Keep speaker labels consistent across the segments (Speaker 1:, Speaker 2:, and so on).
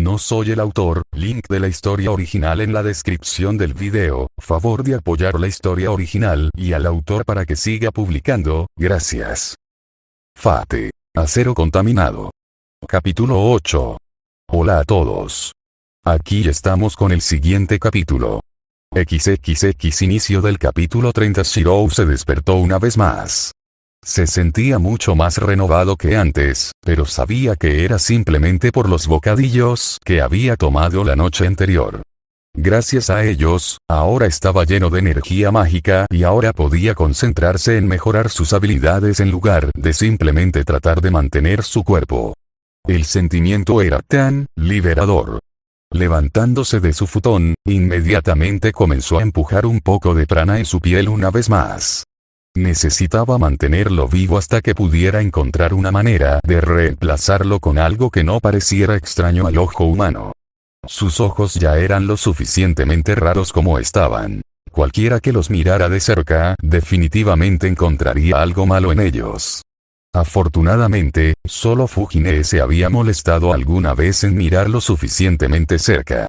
Speaker 1: No soy el autor, link de la historia original en la descripción del video, favor de apoyar la historia original y al autor para que siga publicando, gracias. Fate. Acero contaminado. Capítulo 8. Hola a todos. Aquí estamos con el siguiente capítulo. XXX inicio del capítulo 30. Shirou se despertó una vez más. Se sentía mucho más renovado que antes, pero sabía que era simplemente por los bocadillos que había tomado la noche anterior. Gracias a ellos, ahora estaba lleno de energía mágica y ahora podía concentrarse en mejorar sus habilidades en lugar de simplemente tratar de mantener su cuerpo. El sentimiento era tan liberador. Levantándose de su futón, inmediatamente comenzó a empujar un poco de prana en su piel una vez más. Necesitaba mantenerlo vivo hasta que pudiera encontrar una manera de reemplazarlo con algo que no pareciera extraño al ojo humano. Sus ojos ya eran lo suficientemente raros como estaban. Cualquiera que los mirara de cerca, definitivamente encontraría algo malo en ellos. Afortunadamente, solo Fujine se había molestado alguna vez en mirar lo suficientemente cerca.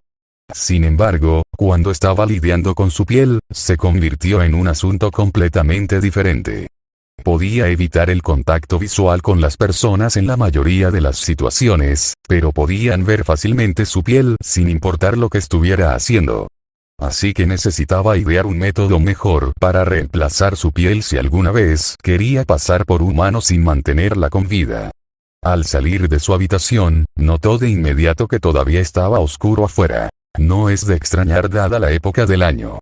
Speaker 1: Sin embargo, cuando estaba lidiando con su piel, se convirtió en un asunto completamente diferente. Podía evitar el contacto visual con las personas en la mayoría de las situaciones, pero podían ver fácilmente su piel sin importar lo que estuviera haciendo. Así que necesitaba idear un método mejor para reemplazar su piel si alguna vez quería pasar por humano sin mantenerla con vida. Al salir de su habitación, notó de inmediato que todavía estaba oscuro afuera. No es de extrañar dada la época del año.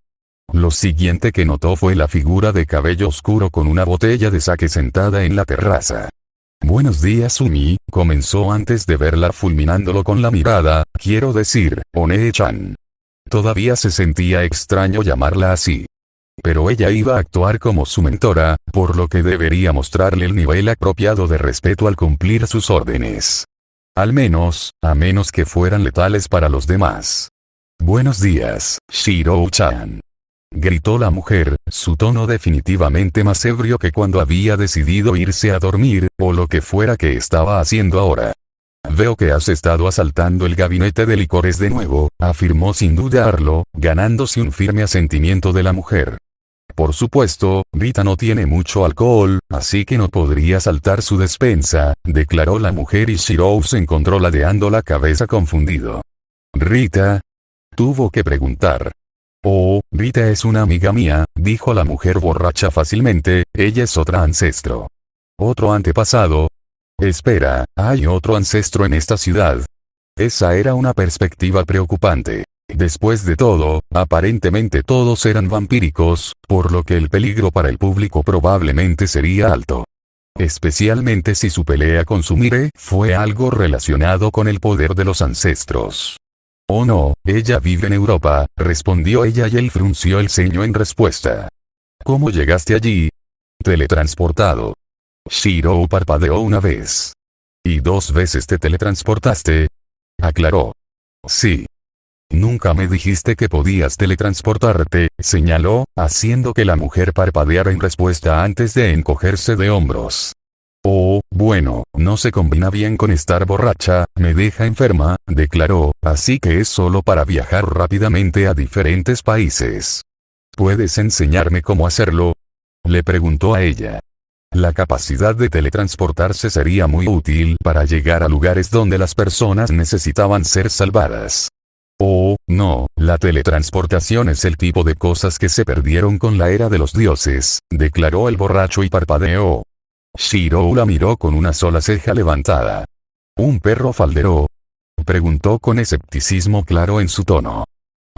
Speaker 1: Lo siguiente que notó fue la figura de cabello oscuro con una botella de sake sentada en la terraza. Buenos días Umi, comenzó antes de verla fulminándolo con la mirada, quiero decir, One-chan. Todavía se sentía extraño llamarla así. Pero ella iba a actuar como su mentora, por lo que debería mostrarle el nivel apropiado de respeto al cumplir sus órdenes. Al menos, a menos que fueran letales para los demás. Buenos días, Shirou-chan. Gritó la mujer, su tono definitivamente más ebrio que cuando había decidido irse a dormir, o lo que fuera que estaba haciendo ahora. Veo que has estado asaltando el gabinete de licores de nuevo, afirmó sin dudarlo, ganándose un firme asentimiento de la mujer. Por supuesto, Rita no tiene mucho alcohol, así que no podría saltar su despensa, declaró la mujer y Shirou se encontró ladeando la cabeza confundido. ¿Rita? Tuvo que preguntar. Oh, Rita es una amiga mía, dijo la mujer borracha fácilmente, ella es otra ancestro. ¿Otro antepasado? Espera, ¿hay otro ancestro en esta ciudad? Esa era una perspectiva preocupante. Después de todo, aparentemente todos eran vampíricos, por lo que el peligro para el público probablemente sería alto. Especialmente si su pelea con Sumire fue algo relacionado con el poder de los ancestros. Oh no, ella vive en Europa, respondió ella y él frunció el ceño en respuesta. ¿Cómo llegaste allí? Teletransportado. Shirou parpadeó una vez. ¿Y 2 veces te teletransportaste? Aclaró. Sí. Nunca me dijiste que podías teletransportarte, señaló, haciendo que la mujer parpadeara en respuesta antes de encogerse de hombros. Oh, bueno, no se combina bien con estar borracha, me deja enferma, declaró, así que es solo para viajar rápidamente a diferentes países. ¿Puedes enseñarme cómo hacerlo? Le preguntó a ella. La capacidad de teletransportarse sería muy útil para llegar a lugares donde las personas necesitaban ser salvadas. Oh, no, la teletransportación es el tipo de cosas que se perdieron con la era de los dioses, declaró el borracho y parpadeó. Shirou la miró con una sola ceja levantada. ¿Un perro falderó? Preguntó con escepticismo claro en su tono.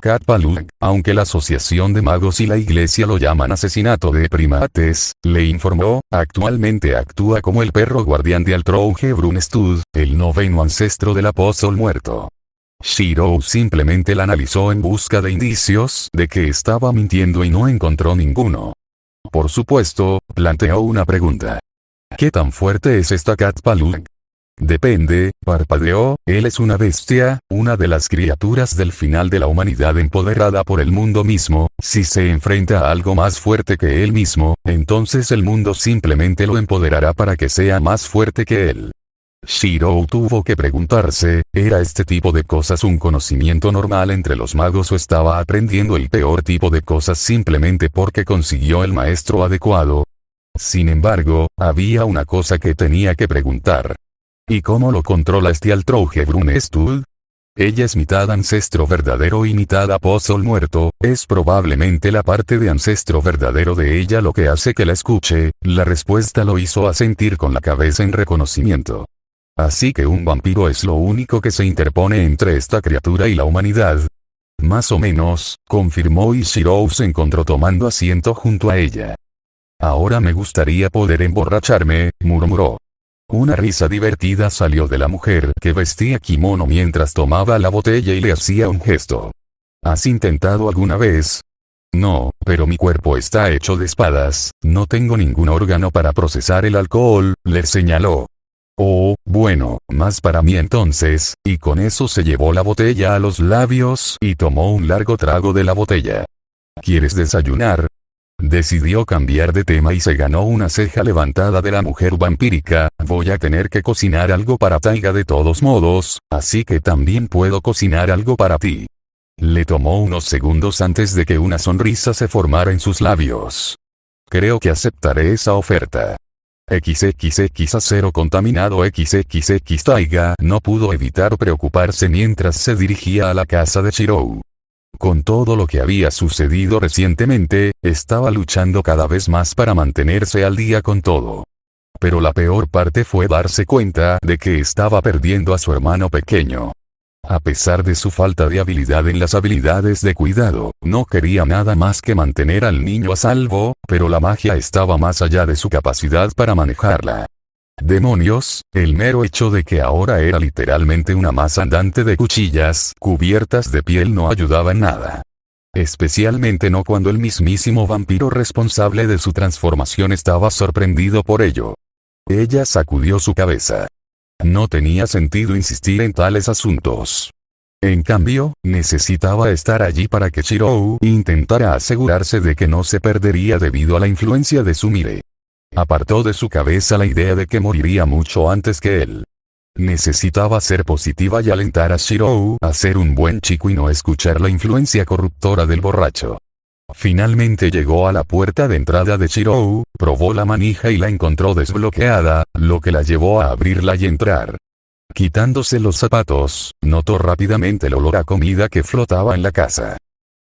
Speaker 1: Cat Palug, aunque la Asociación de Magos y la Iglesia lo llaman asesinato de primates, le informó, actualmente actúa como el perro guardián de Altrouge Brunstud, el 9º ancestro del apóstol muerto. Shirou simplemente la analizó en busca de indicios de que estaba mintiendo y no encontró ninguno. Por supuesto, planteó una pregunta. ¿Qué tan fuerte es esta Cat Palug? Depende, parpadeó, él es una bestia, una de las criaturas del final de la humanidad empoderada por el mundo mismo, si se enfrenta a algo más fuerte que él mismo, entonces el mundo simplemente lo empoderará para que sea más fuerte que él. Shirou tuvo que preguntarse, ¿era este tipo de cosas un conocimiento normal entre los magos o estaba aprendiendo el peor tipo de cosas simplemente porque consiguió el maestro adecuado? Sin embargo, había una cosa que tenía que preguntar. ¿Y cómo lo controla este Altroge Brunestud? Ella es mitad ancestro verdadero y mitad apóstol muerto, es probablemente la parte de ancestro verdadero de ella lo que hace que la escuche. La respuesta lo hizo asentir con la cabeza en reconocimiento. Así que un vampiro es lo único que se interpone entre esta criatura y la humanidad. Más o menos, confirmó y Shirou se encontró tomando asiento junto a ella. Ahora me gustaría poder emborracharme, murmuró. Una risa divertida salió de la mujer que vestía kimono mientras tomaba la botella y le hacía un gesto. ¿Has intentado alguna vez? No, pero mi cuerpo está hecho de espadas, no tengo ningún órgano para procesar el alcohol, le señaló. Oh, bueno, más para mí entonces, y con eso se llevó la botella a los labios y tomó un largo trago de la botella. ¿Quieres desayunar? Decidió cambiar de tema y se ganó una ceja levantada de la mujer vampírica. Voy a tener que cocinar algo para Taiga de todos modos, así que también puedo cocinar algo para ti. Le tomó unos segundos antes de que una sonrisa se formara en sus labios. Creo que aceptaré esa oferta. XXX acero contaminado XXX Taiga no pudo evitar preocuparse mientras se dirigía a la casa de Shirou. Con todo lo que había sucedido recientemente, estaba luchando cada vez más para mantenerse al día con todo. Pero la peor parte fue darse cuenta de que estaba perdiendo a su hermano pequeño. A pesar de su falta de habilidad en las habilidades de cuidado, no quería nada más que mantener al niño a salvo, pero la magia estaba más allá de su capacidad para manejarla. Demonios, el mero hecho de que ahora era literalmente una masa andante de cuchillas cubiertas de piel no ayudaba en nada. Especialmente no cuando el mismísimo vampiro responsable de su transformación estaba sorprendido por ello. Ella sacudió su cabeza. No tenía sentido insistir en tales asuntos. En cambio, necesitaba estar allí para que Shirou intentara asegurarse de que no se perdería debido a la influencia de Sumire. Apartó de su cabeza la idea de que moriría mucho antes que él. Necesitaba ser positiva y alentar a Shirou a ser un buen chico y no escuchar la influencia corruptora del borracho. Finalmente llegó a la puerta de entrada de Shirou, probó la manija y la encontró desbloqueada, lo que la llevó a abrirla y entrar. Quitándose los zapatos, notó rápidamente el olor a comida que flotaba en la casa.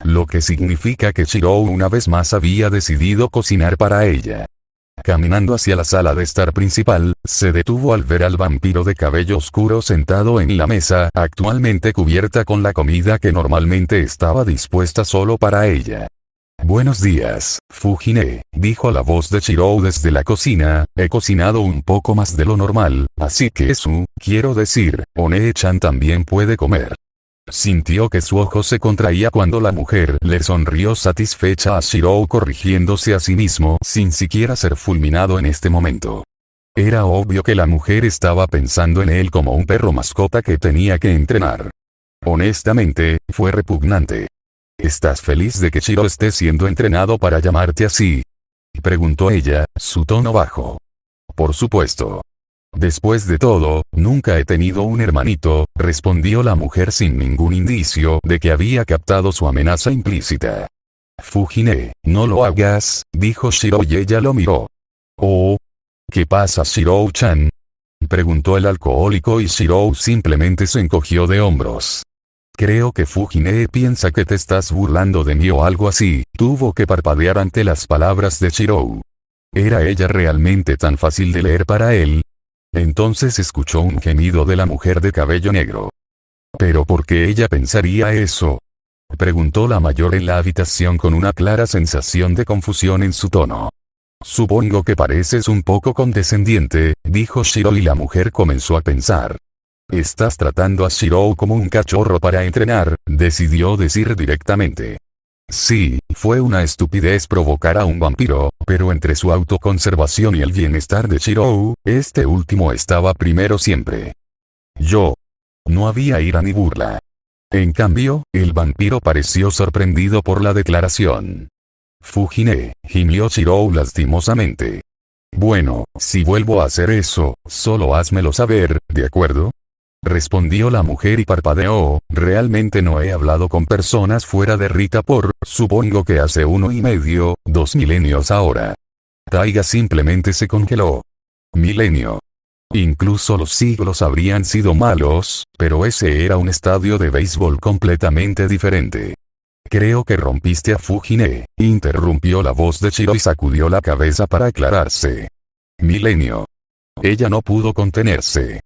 Speaker 1: Lo que significa que Shirou una vez más había decidido cocinar para ella. Caminando hacia la sala de estar principal, se detuvo al ver al vampiro de cabello oscuro sentado en la mesa, actualmente cubierta con la comida que normalmente estaba dispuesta solo para ella. Buenos días, Fujine, dijo la voz de Shirou desde la cocina, he cocinado un poco más de lo normal, así que quiero decir, One-chan también puede comer. Sintió que su ojo se contraía cuando la mujer le sonrió satisfecha a Shirou corrigiéndose a sí mismo sin siquiera ser fulminado en este momento. Era obvio que la mujer estaba pensando en él como un perro mascota que tenía que entrenar. Honestamente, fue repugnante. ¿Estás feliz de que Shirou esté siendo entrenado para llamarte así? Preguntó ella, su tono bajo. Por supuesto. Después de todo, nunca he tenido un hermanito, respondió la mujer sin ningún indicio de que había captado su amenaza implícita. Fujine, no lo hagas, dijo Shirou y ella lo miró. Oh. ¿Qué pasa Shirou-chan? Preguntó el alcohólico y Shirou simplemente se encogió de hombros. Creo que Fujine piensa que te estás burlando de mí o algo así, tuvo que parpadear ante las palabras de Shirou. ¿Era ella realmente tan fácil de leer para él? Entonces escuchó un gemido de la mujer de cabello negro. ¿Pero por qué ella pensaría eso? Preguntó la mayor en la habitación con una clara sensación de confusión en su tono. Supongo que pareces un poco condescendiente, dijo Shirou y la mujer comenzó a pensar. Estás tratando a Shirou como un cachorro para entrenar, decidió decir directamente. Sí, fue una estupidez provocar a un vampiro, pero entre su autoconservación y el bienestar de Shirou, este último estaba primero siempre. No había ira ni burla. En cambio, el vampiro pareció sorprendido por la declaración. Fujine, gimió Shirou lastimosamente. Bueno, si vuelvo a hacer eso, solo házmelo saber, ¿de acuerdo? Respondió la mujer y parpadeó. Realmente no he hablado con personas fuera de Rita por, supongo que hace 1,5, 2 milenios ahora. Taiga simplemente se congeló. Milenio. Incluso los siglos habrían sido malos, pero ese era un estadio de béisbol completamente diferente. Creo que rompiste a Fujine, interrumpió la voz de Shiro y sacudió la cabeza para aclararse. Milenio. Ella no pudo contenerse.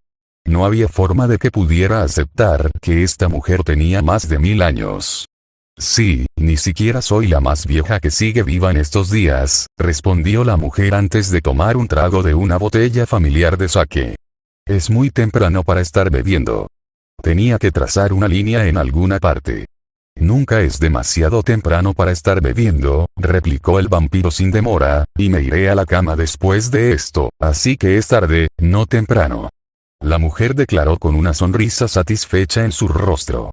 Speaker 1: No había forma de que pudiera aceptar que esta mujer tenía más de 1000 años. Sí, ni siquiera soy la más vieja que sigue viva en estos días, respondió la mujer antes de tomar un trago de una botella familiar de sake. Es muy temprano para estar bebiendo. Tenía que trazar una línea en alguna parte. Nunca es demasiado temprano para estar bebiendo, replicó el vampiro sin demora, y me iré a la cama después de esto, así que es tarde, no temprano. La mujer declaró con una sonrisa satisfecha en su rostro.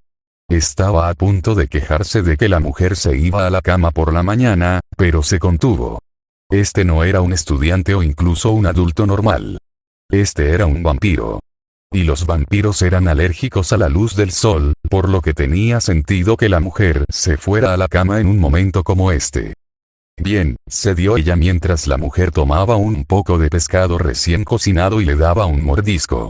Speaker 1: Estaba a punto de quejarse de que la mujer se iba a la cama por la mañana, pero se contuvo. Este no era un estudiante o incluso un adulto normal. Este era un vampiro. Y los vampiros eran alérgicos a la luz del sol, por lo que tenía sentido que la mujer se fuera a la cama en un momento como este. Bien, se dio ella mientras la mujer tomaba un poco de pescado recién cocinado y le daba un mordisco.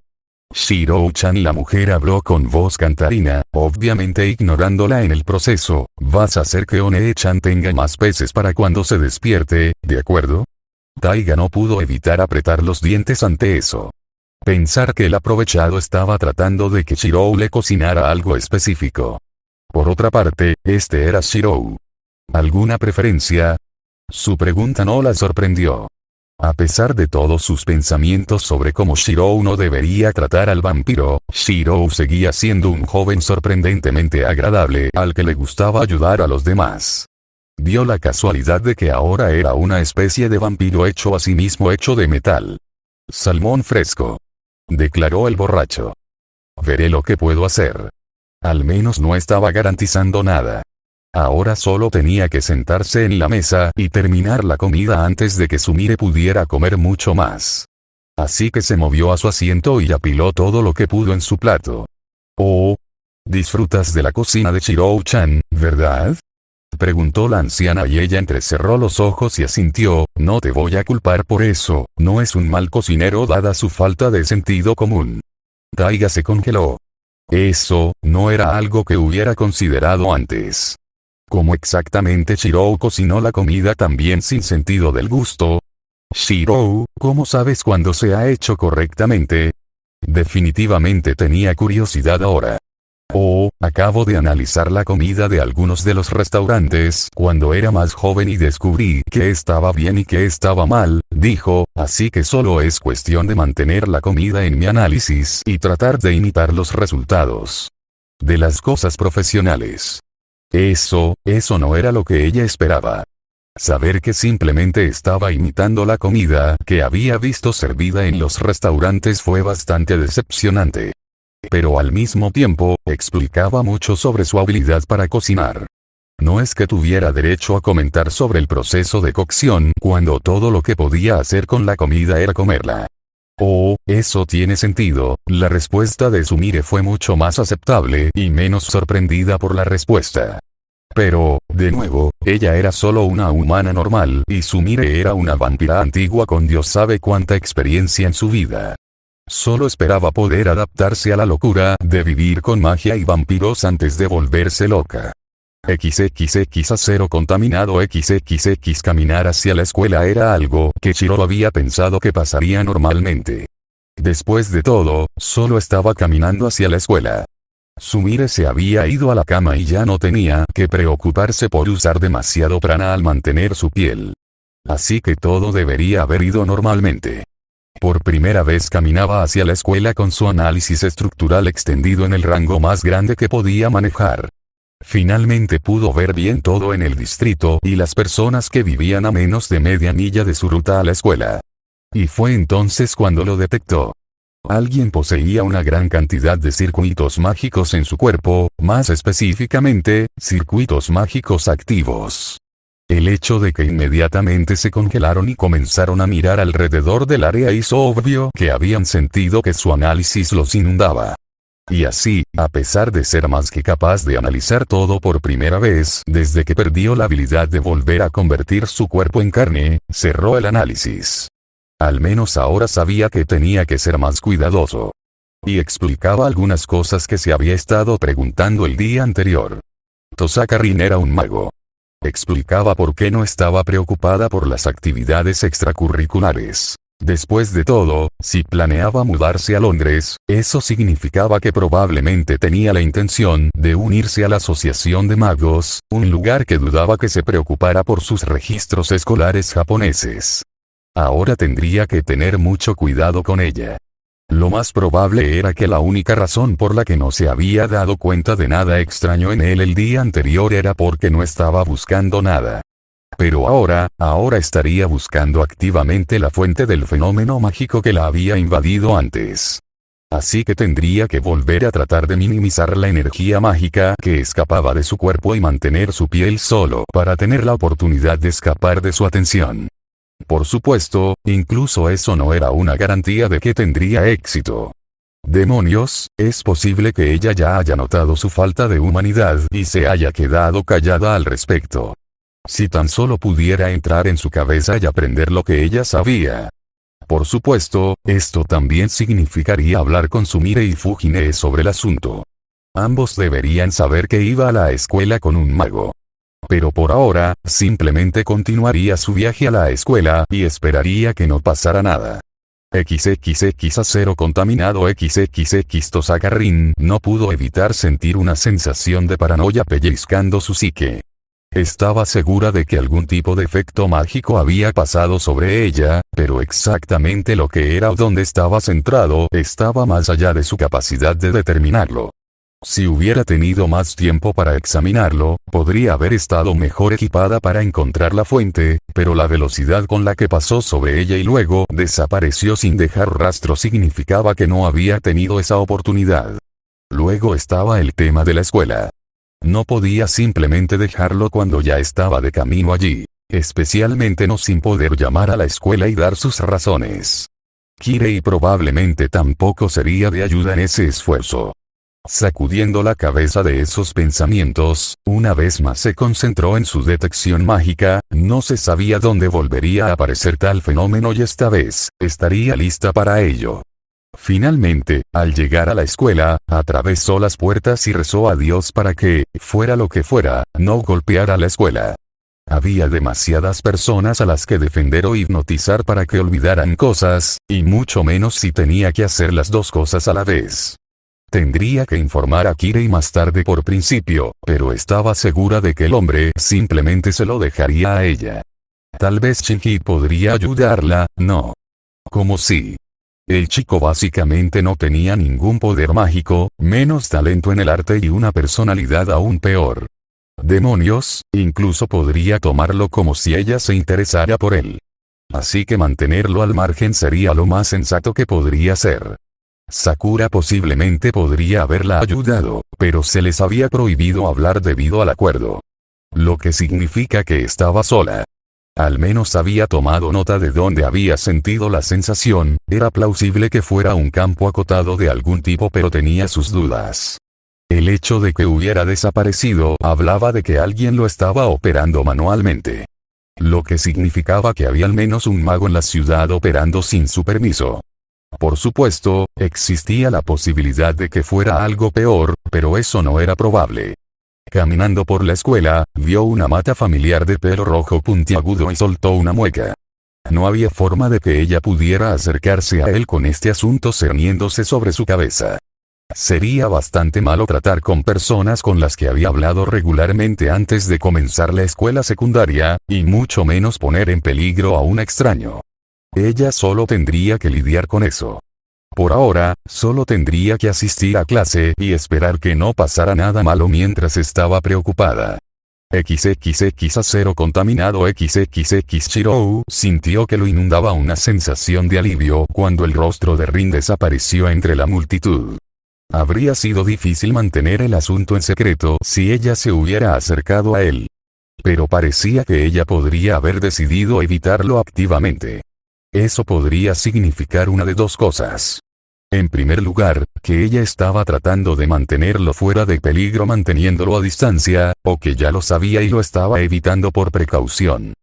Speaker 1: Shiro-chan, la mujer habló con voz cantarina, obviamente ignorándola en el proceso, vas a hacer que One-chan tenga más peces para cuando se despierte, ¿de acuerdo? Taiga no pudo evitar apretar los dientes ante eso. Pensar que el aprovechado estaba tratando de que Shirou le cocinara algo específico. Por otra parte, este era Shirou. ¿Alguna preferencia? Su pregunta no la sorprendió. A pesar de todos sus pensamientos sobre cómo Shirou no debería tratar al vampiro, Shirou seguía siendo un joven sorprendentemente agradable al que le gustaba ayudar a los demás. Dio la casualidad de que ahora era una especie de vampiro hecho a sí mismo hecho de metal. Salmón fresco. Declaró el borracho. Veré lo que puedo hacer. Al menos no estaba garantizando nada. Ahora solo tenía que sentarse en la mesa y terminar la comida antes de que Sumire pudiera comer mucho más. Así que se movió a su asiento y apiló todo lo que pudo en su plato. Oh. Disfrutas de la cocina de Shirou-chan, ¿verdad? Preguntó la anciana y ella entrecerró los ojos y asintió. No te voy a culpar por eso, no es un mal cocinero dada su falta de sentido común. Taiga se congeló. Eso, no era algo que hubiera considerado antes. ¿Cómo exactamente Shirou cocinó la comida también sin sentido del gusto? Shirou, ¿cómo sabes cuándo se ha hecho correctamente? Definitivamente tenía curiosidad ahora. Oh, acabo de analizar la comida de algunos de los restaurantes cuando era más joven y descubrí que estaba bien y que estaba mal, dijo, así que solo es cuestión de mantener la comida en mi análisis y tratar de imitar los resultados de las cosas profesionales. Eso no era lo que ella esperaba. Saber que simplemente estaba imitando la comida que había visto servida en los restaurantes fue bastante decepcionante. Pero al mismo tiempo, explicaba mucho sobre su habilidad para cocinar. No es que tuviera derecho a comentar sobre el proceso de cocción cuando todo lo que podía hacer con la comida era comerla. Oh, eso tiene sentido. La respuesta de Sumire fue mucho más aceptable y menos sorprendida por la respuesta. Pero, de nuevo, ella era solo una humana normal y Sumire era una vampira antigua con Dios sabe cuánta experiencia en su vida. Solo esperaba poder adaptarse a la locura de vivir con magia y vampiros antes de volverse loca. XXX acero contaminado XXX caminar hacia la escuela era algo que Shiro había pensado que pasaría normalmente. Después de todo, solo estaba caminando hacia la escuela. Sumire se había ido a la cama y ya no tenía que preocuparse por usar demasiado prana al mantener su piel. Así que todo debería haber ido normalmente. Por primera vez caminaba hacia la escuela con su análisis estructural extendido en el rango más grande que podía manejar. Finalmente pudo ver bien todo en el distrito y las personas que vivían a menos de media milla de su ruta a la escuela. Y fue entonces cuando lo detectó. Alguien poseía una gran cantidad de circuitos mágicos en su cuerpo, más específicamente, circuitos mágicos activos. El hecho de que inmediatamente se congelaron y comenzaron a mirar alrededor del área hizo obvio que habían sentido que su análisis los inundaba. Y así, a pesar de ser más que capaz de analizar todo por primera vez desde que perdió la habilidad de volver a convertir su cuerpo en carne, cerró el análisis. Al menos ahora sabía que tenía que ser más cuidadoso. Y explicaba algunas cosas que se había estado preguntando el día anterior. Tosaka Rin era un mago. Explicaba por qué no estaba preocupada por las actividades extracurriculares. Después de todo, si planeaba mudarse a Londres, eso significaba que probablemente tenía la intención de unirse a la Asociación de Magos, un lugar que dudaba que se preocupara por sus registros escolares japoneses. Ahora tendría que tener mucho cuidado con ella. Lo más probable era que la única razón por la que no se había dado cuenta de nada extraño en él el día anterior era porque no estaba buscando nada. Pero ahora estaría buscando activamente la fuente del fenómeno mágico que la había invadido antes. Así que tendría que volver a tratar de minimizar la energía mágica que escapaba de su cuerpo y mantener su piel solo para tener la oportunidad de escapar de su atención. Por supuesto, incluso eso no era una garantía de que tendría éxito. Demonios, es posible que ella ya haya notado su falta de humanidad y se haya quedado callada al respecto. Si tan solo pudiera entrar en su cabeza y aprender lo que ella sabía. Por supuesto, esto también significaría hablar con Sumire y Fujine sobre el asunto. Ambos deberían saber que iba a la escuela con un mago. Pero por ahora, simplemente continuaría su viaje a la escuela y esperaría que no pasara nada. XXX acero contaminado XXX Tosaka Rin no pudo evitar sentir una sensación de paranoia pellizcando su psique. Estaba segura de que algún tipo de efecto mágico había pasado sobre ella, pero exactamente lo que era o dónde estaba centrado estaba más allá de su capacidad de determinarlo. Si hubiera tenido más tiempo para examinarlo, podría haber estado mejor equipada para encontrar la fuente, pero la velocidad con la que pasó sobre ella y luego desapareció sin dejar rastro significaba que no había tenido esa oportunidad. Luego estaba el tema de la escuela. No podía simplemente dejarlo cuando ya estaba de camino allí, especialmente no sin poder llamar a la escuela y dar sus razones. Kirei probablemente tampoco sería de ayuda en ese esfuerzo. Sacudiendo la cabeza de esos pensamientos, una vez más se concentró en su detección mágica, no se sabía dónde volvería a aparecer tal fenómeno y esta vez, estaría lista para ello. Finalmente, al llegar a la escuela, atravesó las puertas y rezó a Dios para que, fuera lo que fuera, no golpeara la escuela. Había demasiadas personas a las que defender o hipnotizar para que olvidaran cosas, y mucho menos si tenía que hacer las dos cosas a la vez. Tendría que informar a Kirei más tarde por principio, pero estaba segura de que el hombre simplemente se lo dejaría a ella. Tal vez Shinji podría ayudarla, ¿no? Como si. El chico básicamente no tenía ningún poder mágico, menos talento en el arte y una personalidad aún peor. Demonios, incluso podría tomarlo como si ella se interesara por él. Así que mantenerlo al margen sería lo más sensato que podría ser. Sakura posiblemente podría haberla ayudado, pero se les había prohibido hablar debido al acuerdo. Lo que significa que estaba sola. Al menos había tomado nota de dónde había sentido la sensación, era plausible que fuera un campo acotado de algún tipo pero tenía sus dudas. El hecho de que hubiera desaparecido hablaba de que alguien lo estaba operando manualmente. Lo que significaba que había al menos un mago en la ciudad operando sin su permiso. Por supuesto, existía la posibilidad de que fuera algo peor, pero eso no era probable. Caminando por la escuela, vio una mata familiar de pelo rojo puntiagudo y soltó una mueca. No había forma de que ella pudiera acercarse a él con este asunto cerniéndose sobre su cabeza. Sería bastante malo tratar con personas con las que había hablado regularmente antes de comenzar la escuela secundaria, y mucho menos poner en peligro a un extraño. Ella solo tendría que lidiar con eso. Por ahora, solo tendría que asistir a clase y esperar que no pasara nada malo mientras estaba preocupada. XXX acero contaminado XXX Shirou sintió que lo inundaba una sensación de alivio cuando el rostro de Rin desapareció entre la multitud. Habría sido difícil mantener el asunto en secreto si ella se hubiera acercado a él. Pero parecía que ella podría haber decidido evitarlo activamente. Eso podría significar una de dos cosas. En primer lugar, que ella estaba tratando de mantenerlo fuera de peligro manteniéndolo a distancia, o que ya lo sabía y lo estaba evitando por precaución.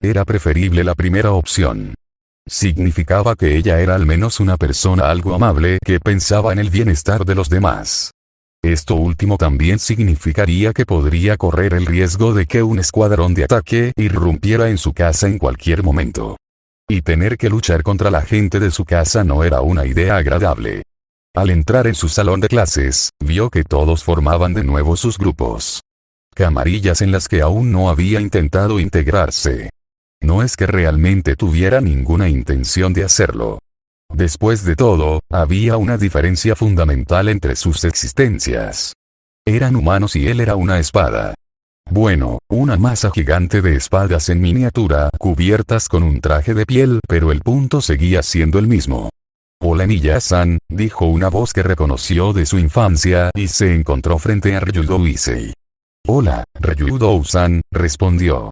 Speaker 1: Era preferible la primera opción. Significaba que ella era al menos una persona algo amable que pensaba en el bienestar de los demás. Esto último también significaría que podría correr el riesgo de que un escuadrón de ataque irrumpiera en su casa en cualquier momento. Y tener que luchar contra la gente de su casa no era una idea agradable. Al entrar en su salón de clases, vio que todos formaban de nuevo sus grupos. Camarillas en las que aún no había intentado integrarse. No es que realmente tuviera ninguna intención de hacerlo. Después de todo, había una diferencia fundamental entre sus existencias. Eran humanos y él era una espada. Bueno, una masa gigante de espadas en miniatura cubiertas con un traje de piel, pero el punto seguía siendo el mismo. Hola Miya-san, dijo una voz que reconoció de su infancia y se encontró frente a Ryudo Issei. Hola, Ryudo-san, respondió.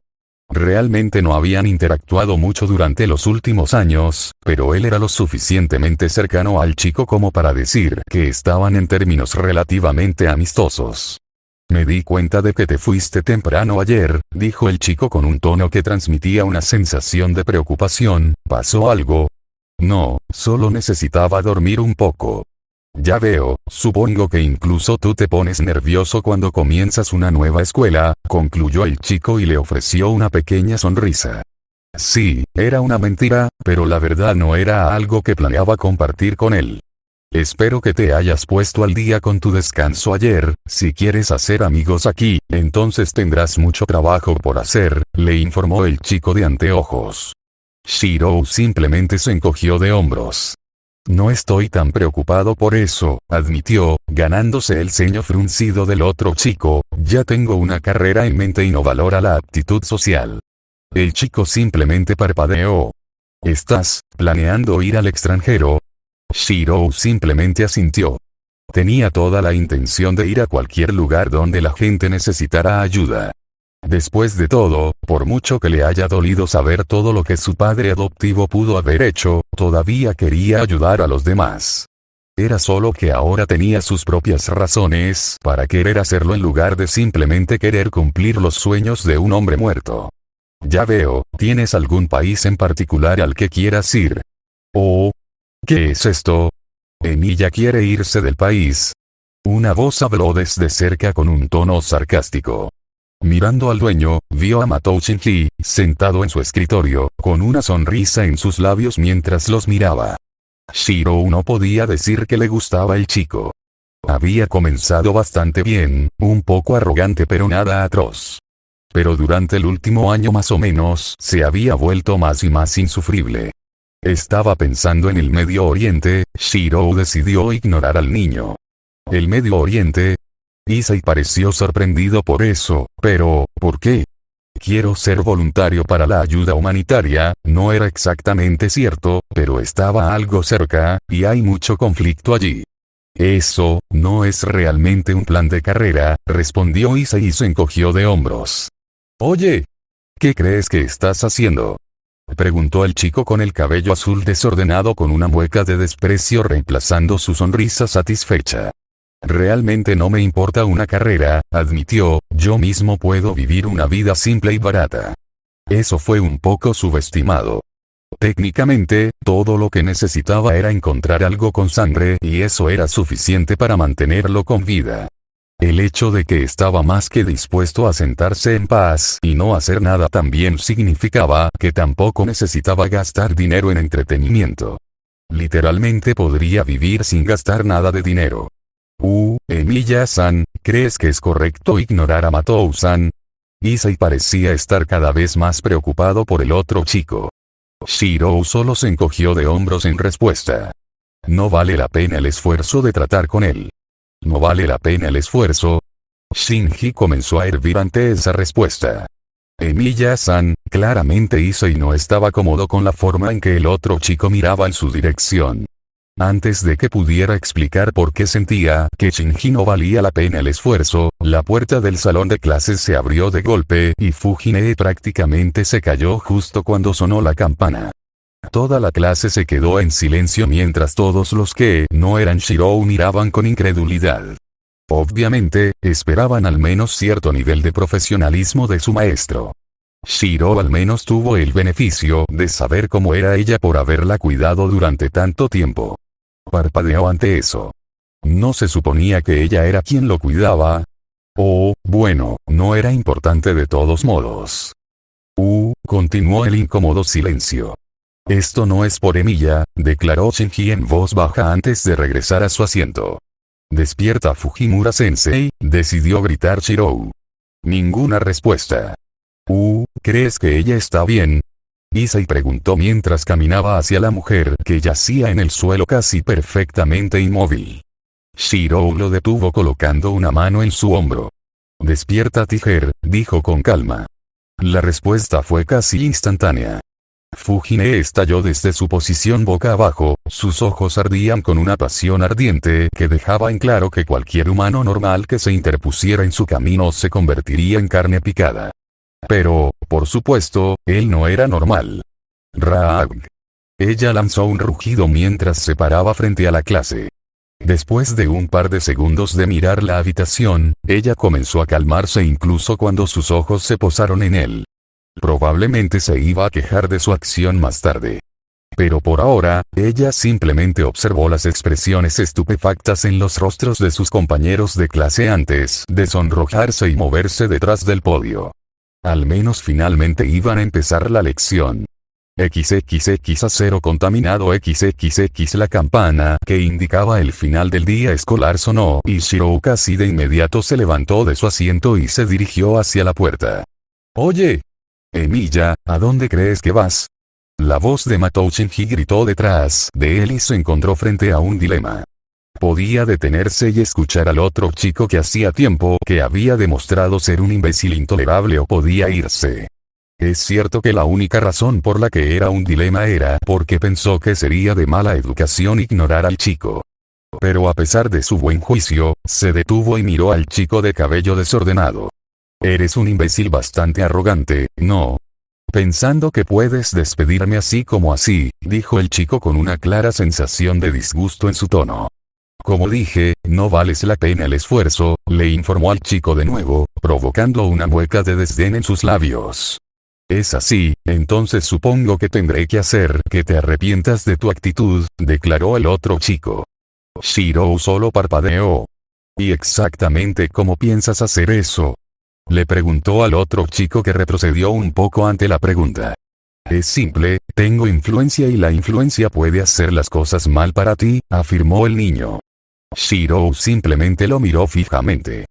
Speaker 1: Realmente no habían interactuado mucho durante los últimos años, pero él era lo suficientemente cercano al chico como para decir que estaban en términos relativamente amistosos. Me di cuenta de que te fuiste temprano ayer, dijo el chico con un tono que transmitía una sensación de preocupación. ¿Pasó algo? No, solo necesitaba dormir un poco. Ya veo, supongo que incluso tú te pones nervioso cuando comienzas una nueva escuela, concluyó el chico y le ofreció una pequeña sonrisa. Sí, era una mentira, pero la verdad no era algo que planeaba compartir con él. Espero que te hayas puesto al día con tu descanso ayer. Si quieres hacer amigos aquí, entonces tendrás mucho trabajo por hacer, le informó el chico de anteojos. Shirou simplemente se encogió de hombros. No estoy tan preocupado por eso, admitió, ganándose el ceño fruncido del otro chico. Ya tengo una carrera en mente y no valora la aptitud social. El chico simplemente parpadeó. ¿Estás planeando ir al extranjero? Shirou simplemente asintió. Tenía toda la intención de ir a cualquier lugar donde la gente necesitara ayuda. Después de todo, por mucho que le haya dolido saber todo lo que su padre adoptivo pudo haber hecho, todavía quería ayudar a los demás. Era solo que ahora tenía sus propias razones para querer hacerlo en lugar de simplemente querer cumplir los sueños de un hombre muerto. Ya veo, ¿tienes algún país en particular al que quieras ir? Oh, ¿qué es esto? Emilia quiere irse del país. Una voz habló desde cerca con un tono sarcástico. Mirando al dueño, vio a Matou Shinji, sentado en su escritorio, con una sonrisa en sus labios mientras los miraba. Shirou no podía decir que le gustaba el chico. Había comenzado bastante bien, un poco arrogante pero nada atroz. Pero durante el último año más o menos, se había vuelto más y más insufrible. Estaba pensando en el Medio Oriente. Shirou decidió ignorar al niño. ¿El Medio Oriente? Issei pareció sorprendido por eso, pero, ¿por qué? Quiero ser voluntario para la ayuda humanitaria. No era exactamente cierto, pero estaba algo cerca, y hay mucho conflicto allí. Eso, no es realmente un plan de carrera, respondió Issei y se encogió de hombros. Oye, ¿qué crees que estás haciendo? Preguntó el chico con el cabello azul desordenado con una mueca de desprecio reemplazando su sonrisa satisfecha. Realmente no me importa una carrera, admitió, yo mismo puedo vivir una vida simple y barata. Eso fue un poco subestimado. Técnicamente, todo lo que necesitaba era encontrar algo con sangre y eso era suficiente para mantenerlo con vida. El hecho de que estaba más que dispuesto a sentarse en paz y no hacer nada también significaba que tampoco necesitaba gastar dinero en entretenimiento. Literalmente podría vivir sin gastar nada de dinero. Emilia-san, ¿crees que es correcto ignorar a Matou-san? Issei parecía estar cada vez más preocupado por el otro chico. Shirou solo se encogió de hombros en respuesta. No vale la pena el esfuerzo de tratar con él. ¿No vale la pena el esfuerzo? Shinji comenzó a hervir ante esa respuesta. Emilia-san, claramente Issei no estaba cómodo con la forma en que el otro chico miraba en su dirección. Antes de que pudiera explicar por qué sentía que Shinji no valía la pena el esfuerzo, la puerta del salón de clases se abrió de golpe y Fujine prácticamente se cayó justo cuando sonó la campana. Toda la clase se quedó en silencio mientras todos los que no eran Shirou miraban con incredulidad. Obviamente, esperaban al menos cierto nivel de profesionalismo de su maestro. Shirou al menos tuvo el beneficio de saber cómo era ella por haberla cuidado durante tanto tiempo. Parpadeó ante eso. ¿No se suponía que ella era quien lo cuidaba? Oh, bueno, no era importante de todos modos. Continuó el incómodo silencio. Esto no es por Emilia, declaró Shinji en voz baja antes de regresar a su asiento. Despierta Fujimura-sensei, decidió gritar Shirou. Ninguna respuesta. ¿Crees que ella está bien? Issei preguntó mientras caminaba hacia la mujer que yacía en el suelo casi perfectamente inmóvil. Shirou lo detuvo colocando una mano en su hombro. Despierta Tiger, dijo con calma. La respuesta fue casi instantánea. Fujine estalló desde su posición boca abajo, sus ojos ardían con una pasión ardiente que dejaba en claro que cualquier humano normal que se interpusiera en su camino se convertiría en carne picada. Pero, por supuesto, él no era normal. Raag. Ella lanzó un rugido mientras se paraba frente a la clase. Después de un par de segundos de mirar la habitación, ella comenzó a calmarse incluso cuando sus ojos se posaron en él. Probablemente se iba a quejar de su acción más tarde. Pero por ahora, ella simplemente observó las expresiones estupefactas en los rostros de sus compañeros de clase antes de sonrojarse y moverse detrás del podio. Al menos finalmente iban a empezar la lección. XXX acero contaminado XXX. La campana que indicaba el final del día escolar sonó y Shirou casi de inmediato se levantó de su asiento y se dirigió hacia la puerta. Oye. Emilia, ¿a dónde crees que vas? La voz de Matou Shinji gritó detrás de él y se encontró frente a un dilema. Podía detenerse y escuchar al otro chico que hacía tiempo que había demostrado ser un imbécil intolerable o podía irse. Es cierto que la única razón por la que era un dilema era porque pensó que sería de mala educación ignorar al chico. Pero a pesar de su buen juicio, se detuvo y miró al chico de cabello desordenado. Eres un imbécil bastante arrogante, ¿no? Pensando que puedes despedirme así como así, dijo el chico con una clara sensación de disgusto en su tono. Como dije, no vales la pena el esfuerzo, le informó al chico de nuevo, provocando una mueca de desdén en sus labios. Es así, entonces supongo que tendré que hacer que te arrepientas de tu actitud, declaró el otro chico. Shirou solo parpadeó. ¿Y exactamente cómo piensas hacer eso? Le preguntó al otro chico que retrocedió un poco ante la pregunta. Es simple, tengo influencia y la influencia puede hacer las cosas mal para ti, afirmó el niño. Shirou simplemente lo miró fijamente.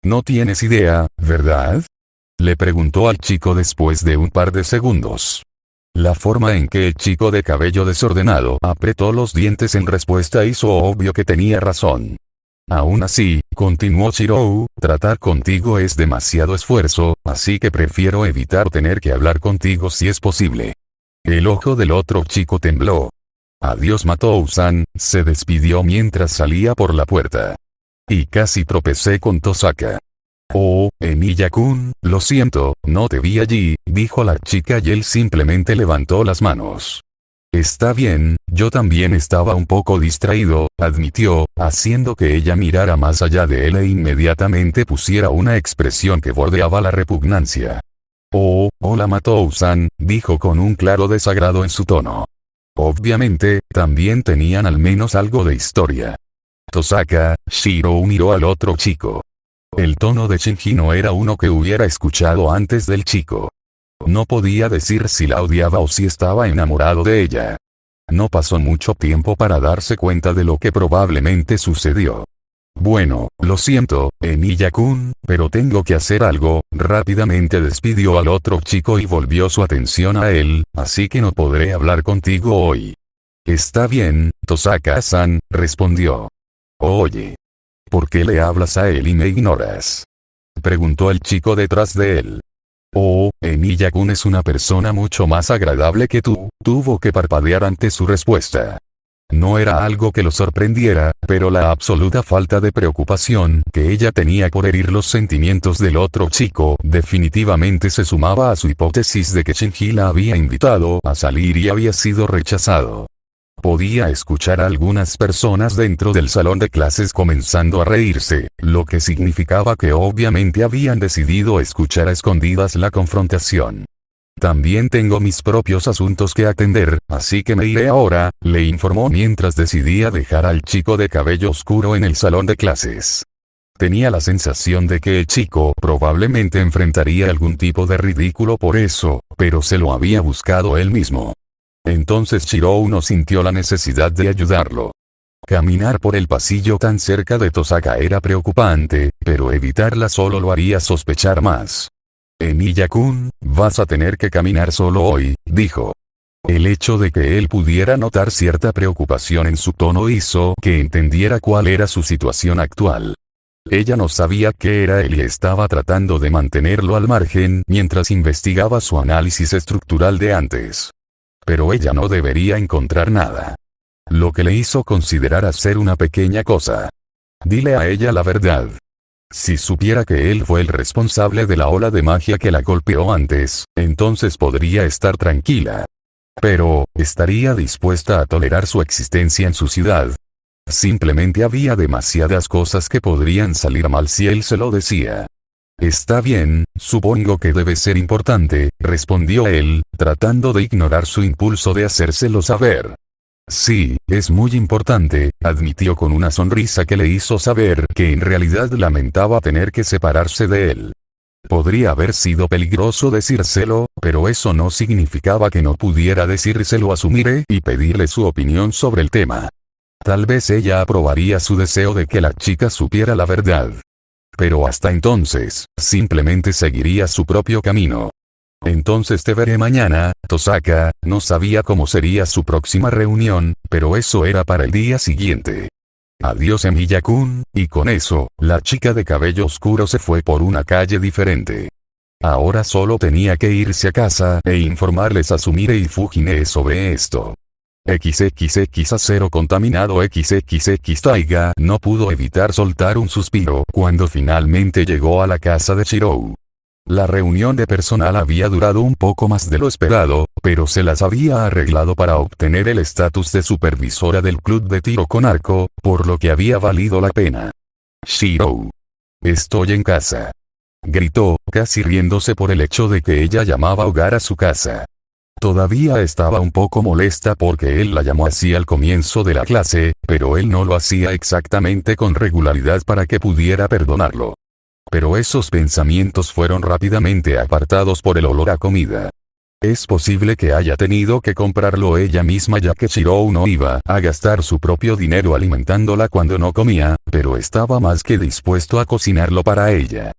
Speaker 1: No tienes idea, ¿verdad? Le preguntó al chico después de un par de segundos. La forma en que el chico de cabello desordenado apretó los dientes en respuesta hizo obvio que tenía razón. Aún así, continuó Shirou, tratar contigo es demasiado esfuerzo, así que prefiero evitar tener que hablar contigo si es posible. El ojo del otro chico tembló. Adiós Matou-san, se despidió mientras salía por la puerta. Y casi tropecé con Tosaka. Oh, Emilia-kun, lo siento, no te vi allí, dijo la chica y él simplemente levantó las manos. Está bien, yo también estaba un poco distraído, admitió, haciendo que ella mirara más allá de él e inmediatamente pusiera una expresión que bordeaba la repugnancia. Oh, hola Matou-san, dijo con un claro desagrado en su tono. Obviamente, también tenían al menos algo de historia. Tosaka, Shirou miró al otro chico. El tono de Shinji no era uno que hubiera escuchado antes del chico. No podía decir si la odiaba o si estaba enamorado de ella. No pasó mucho tiempo para darse cuenta de lo que probablemente sucedió. Bueno, lo siento, Emilia-kun, pero tengo que hacer algo, rápidamente despidió al otro chico y volvió su atención a él, así que no podré hablar contigo hoy. Está bien, Tosaka-san, respondió. Oye. ¿Por qué le hablas a él y me ignoras? Preguntó el chico detrás de él. Oh, Emilia-kun es una persona mucho más agradable que tú, tuvo que parpadear ante su respuesta. No era algo que lo sorprendiera, pero la absoluta falta de preocupación que ella tenía por herir los sentimientos del otro chico definitivamente se sumaba a su hipótesis de que Shinji la había invitado a salir y había sido rechazado. Podía escuchar a algunas personas dentro del salón de clases comenzando a reírse, lo que significaba que obviamente habían decidido escuchar a escondidas la confrontación. También tengo mis propios asuntos que atender, así que me iré ahora, le informó mientras decidía dejar al chico de cabello oscuro en el salón de clases. Tenía la sensación de que el chico probablemente enfrentaría algún tipo de ridículo por eso, pero se lo había buscado él mismo. Entonces Shirou no sintió la necesidad de ayudarlo. Caminar por el pasillo tan cerca de Tosaka era preocupante, pero evitarla solo lo haría sospechar más. Emiya-kun, vas a tener que caminar solo hoy, dijo. El hecho de que él pudiera notar cierta preocupación en su tono hizo que entendiera cuál era su situación actual. Ella no sabía qué era él y estaba tratando de mantenerlo al margen mientras investigaba su análisis estructural de antes. Pero ella no debería encontrar nada. Lo que le hizo considerar hacer una pequeña cosa. Dile a ella la verdad. Si supiera que él fue el responsable de la ola de magia que la golpeó antes, entonces podría estar tranquila. Pero, ¿estaría dispuesta a tolerar su existencia en su ciudad? Simplemente había demasiadas cosas que podrían salir mal si él se lo decía. Está bien, supongo que debe ser importante, respondió él, tratando de ignorar su impulso de hacérselo saber. Sí, es muy importante, admitió con una sonrisa que le hizo saber que en realidad lamentaba tener que separarse de él. Podría haber sido peligroso decírselo, pero eso no significaba que no pudiera decírselo a Sumire y pedirle su opinión sobre el tema. Tal vez ella aprobaría su deseo de que la chica supiera la verdad. Pero hasta entonces, simplemente seguiría su propio camino. Entonces te veré mañana, Tosaka. No sabía cómo sería su próxima reunión, pero eso era para el día siguiente. Adiós Emiya-kun, y con eso, la chica de cabello oscuro se fue por una calle diferente. Ahora solo tenía que irse a casa e informarles a Sumire y Fujine sobre esto. XXX acero contaminado XXX Taiga no pudo evitar soltar un suspiro cuando finalmente llegó a la casa de Shirou. La reunión de personal había durado un poco más de lo esperado, pero se las había arreglado para obtener el estatus de supervisora del club de tiro con arco, por lo que había valido la pena. Shirou. Estoy en casa. Gritó, casi riéndose por el hecho de que ella llamaba hogar a su casa. Todavía estaba un poco molesta porque él la llamó así al comienzo de la clase, pero él no lo hacía exactamente con regularidad para que pudiera perdonarlo. Pero esos pensamientos fueron rápidamente apartados por el olor a comida. Es posible que haya tenido que comprarlo ella misma ya que Shirou no iba a gastar su propio dinero alimentándola cuando no comía, pero estaba más que dispuesto a cocinarlo para ella.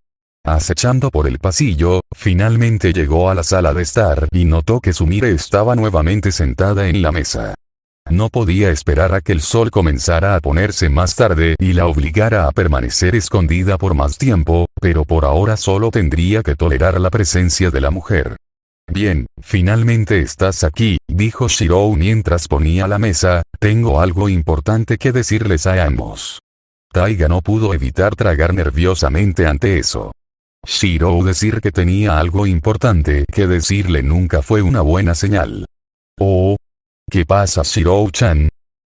Speaker 1: Acechando por el pasillo, finalmente llegó a la sala de estar y notó que Sumire estaba nuevamente sentada en la mesa. No podía esperar a que el sol comenzara a ponerse más tarde y la obligara a permanecer escondida por más tiempo, pero por ahora solo tendría que tolerar la presencia de la mujer. Bien, finalmente estás aquí, dijo Shirou mientras ponía la mesa, tengo algo importante que decirles a ambos. Taiga no pudo evitar tragar nerviosamente ante eso. Shirou decir que tenía algo importante que decirle nunca fue una buena señal. Oh. ¿Qué pasa Shirou-chan?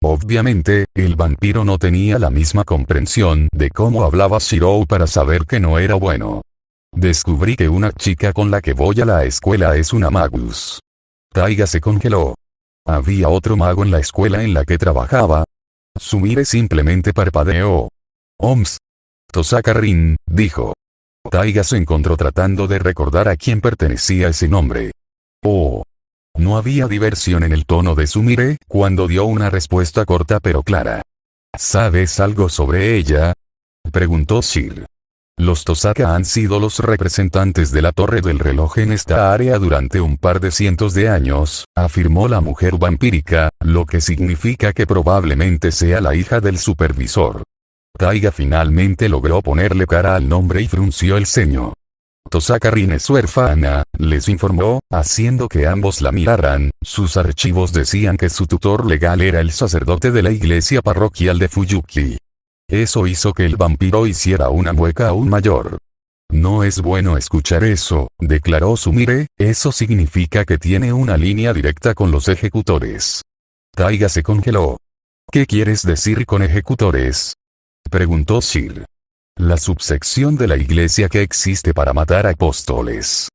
Speaker 1: Obviamente, el vampiro no tenía la misma comprensión de cómo hablaba Shirou para saber que no era bueno. Descubrí que una chica con la que voy a la escuela es una magus. Taiga se congeló. ¿Había otro mago en la escuela en la que trabajaba? Sumire simplemente parpadeó. Oms. Tosaka-rin, dijo. Taiga se encontró tratando de recordar a quién pertenecía ese nombre. Oh. No había diversión en el tono de Sumire cuando dio una respuesta corta pero clara. ¿Sabes algo sobre ella? Preguntó Shir. Los Tosaka han sido los representantes de la torre del reloj en esta área durante un par de cientos de años, afirmó la mujer vampírica, lo que significa que probablemente sea la hija del supervisor. Taiga finalmente logró ponerle cara al nombre y frunció el ceño. Tosaka Rin, su hermana, les informó, haciendo que ambos la miraran. Sus archivos decían que su tutor legal era el sacerdote de la iglesia parroquial de Fuyuki. Eso hizo que el vampiro hiciera una mueca aún mayor. No es bueno escuchar eso, declaró Sumire, eso significa que tiene una línea directa con los ejecutores. Taiga se congeló. ¿Qué quieres decir con ejecutores?, preguntó Shir. La subsección de la iglesia que existe para matar apóstoles.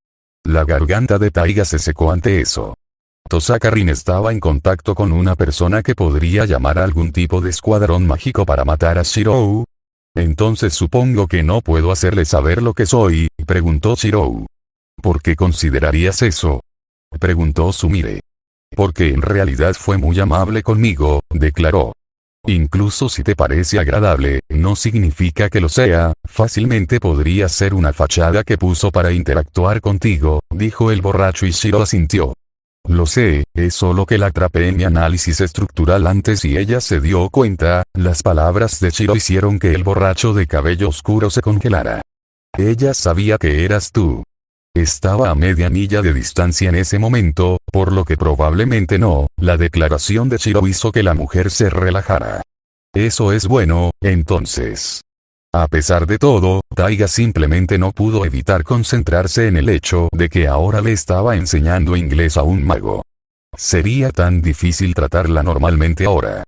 Speaker 1: La garganta de Taiga se secó ante eso. Tosaka Rin estaba en contacto con una persona que podría llamar a algún tipo de escuadrón mágico para matar a Shirou. Entonces supongo que no puedo hacerle saber lo que soy, preguntó Shirou. ¿Por qué considerarías eso?, preguntó Sumire. Porque en realidad fue muy amable conmigo, declaró. Incluso si te parece agradable, no significa que lo sea, fácilmente podría ser una fachada que puso para interactuar contigo, dijo el borracho y Shiro asintió. Lo sé, es solo que la atrapé en mi análisis estructural antes y ella se dio cuenta. Las palabras de Shiro hicieron que el borracho de cabello oscuro se congelara. Ella sabía que eras tú. Estaba a media milla de distancia en ese momento, por lo que probablemente no. La declaración de Shiro hizo que la mujer se relajara. Eso es bueno, entonces. A pesar de todo, Taiga simplemente no pudo evitar concentrarse en el hecho de que ahora le estaba enseñando inglés a un mago. Sería tan difícil tratarla normalmente ahora.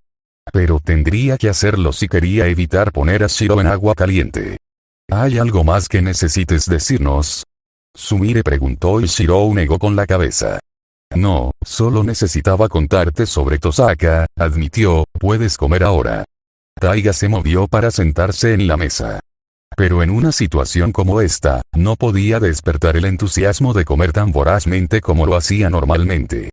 Speaker 1: Pero tendría que hacerlo si quería evitar poner a Shiro en agua caliente. ¿Hay algo más que necesites decirnos?, Sumire preguntó y Shirou negó con la cabeza. No, solo necesitaba contarte sobre Tosaka, admitió. Puedes comer ahora. Taiga se movió para sentarse en la mesa. Pero en una situación como esta, no podía despertar el entusiasmo de comer tan vorazmente como lo hacía normalmente.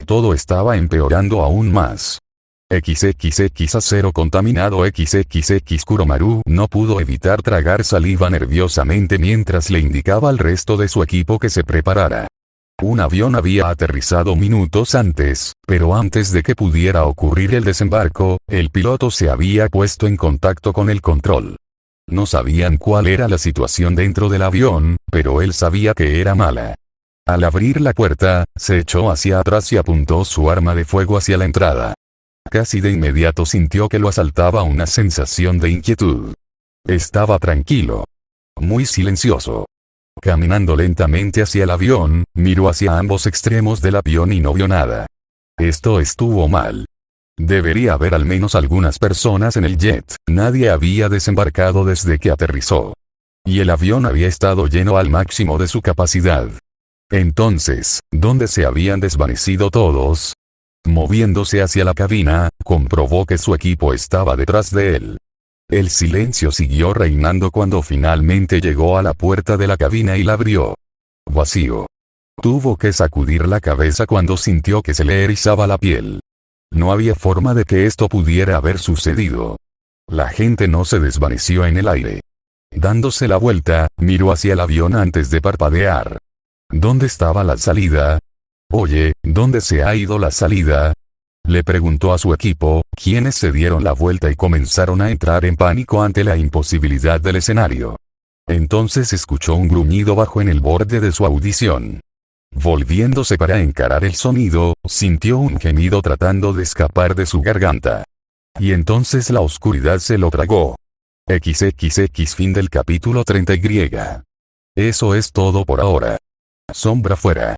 Speaker 1: Todo estaba empeorando aún más. XXX acero contaminado. XXX Kuromaru no pudo evitar tragar saliva nerviosamente mientras le indicaba al resto de su equipo que se preparara. Un avión había aterrizado minutos antes, pero antes de que pudiera ocurrir el desembarco, el piloto se había puesto en contacto con el control. No sabían cuál era la situación dentro del avión, pero él sabía que era mala. Al abrir la puerta, se echó hacia atrás y apuntó su arma de fuego hacia la entrada. Casi de inmediato sintió que lo asaltaba una sensación de inquietud. Estaba tranquilo. Muy silencioso. Caminando lentamente hacia el avión, miró hacia ambos extremos del avión y no vio nada. Esto estuvo mal. Debería haber al menos algunas personas en el jet. Nadie había desembarcado desde que aterrizó. Y el avión había estado lleno al máximo de su capacidad. Entonces, ¿dónde se habían desvanecido todos? Moviéndose hacia la cabina, comprobó que su equipo estaba detrás de él. El silencio siguió reinando cuando finalmente llegó a la puerta de la cabina y la abrió. Vacío. Tuvo que sacudir la cabeza cuando sintió que se le erizaba la piel. No había forma de que esto pudiera haber sucedido. La gente no se desvaneció en el aire. Dándose la vuelta, miró hacia el avión antes de parpadear. ¿Dónde estaba la salida? Oye, ¿dónde se ha ido la salida?, le preguntó a su equipo, quienes se dieron la vuelta y comenzaron a entrar en pánico ante la imposibilidad del escenario. Entonces escuchó un gruñido bajo en el borde de su audición. Volviéndose para encarar el sonido, sintió un gemido tratando de escapar de su garganta. Y entonces la oscuridad se lo tragó. XXX fin del capítulo 30Y. Eso es todo por ahora. Sombra fuera.